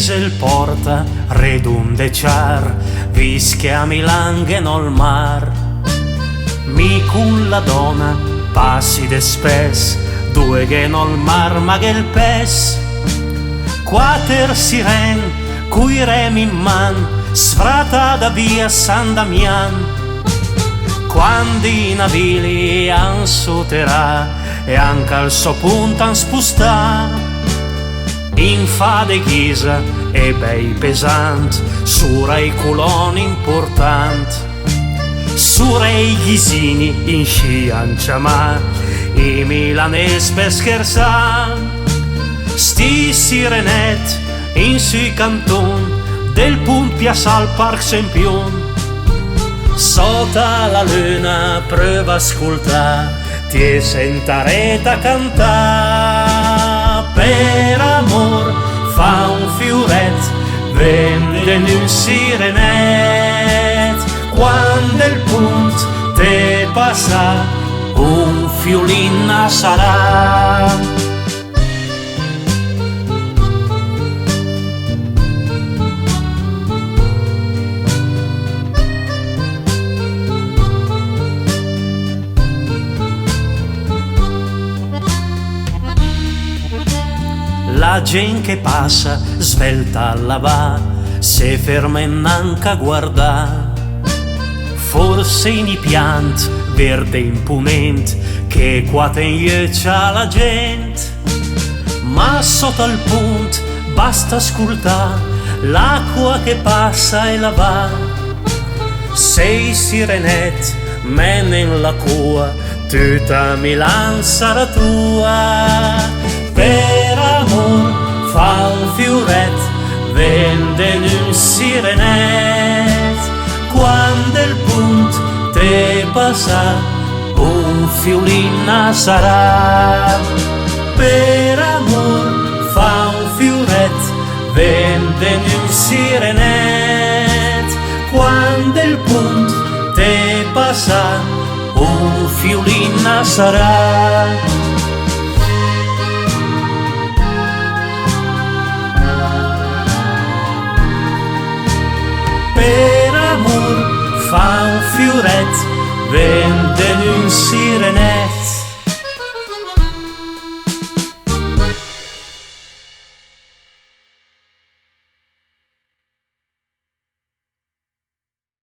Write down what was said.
Diesel porta redundechar, vische a Milan che nol mar. Mi con la donna passi de spes, due che nol mar ma che il pes. Quater siren, cui remi in man, sfrata da via San Damian. Quando i navili ansoterà e anche al suo punto an spustà, in fa de ghisa e bei pesant, sura i culoni important, sura i ghisini in scian ciamà, i milanes per scherzar. Sti sirenet in sui canton del punt piazza al Parc Sempion, sota la luna prova ascolta, ti sentareta cantà. Per amor fa un fioret, vende un sirenet, quando il punt te passa un fiolin sarà. La gente che passa svelta alla va, se ferma in anca guarda, forse in piant verde impunent che quate in c'ha la gente, ma sotto al punt basta ascoltare l'acqua che passa e la va. Sei sirenet menen la cua, tutta Milan sarà tua. Per amor fa un fioret, vende un sirenet, quando il punt te passa un fiolin sarà. Per amor fa un fioret, vende un sirenet, quando il punt te passa un fiolin sarà. Per amor fa un fioret, vende un sirenet.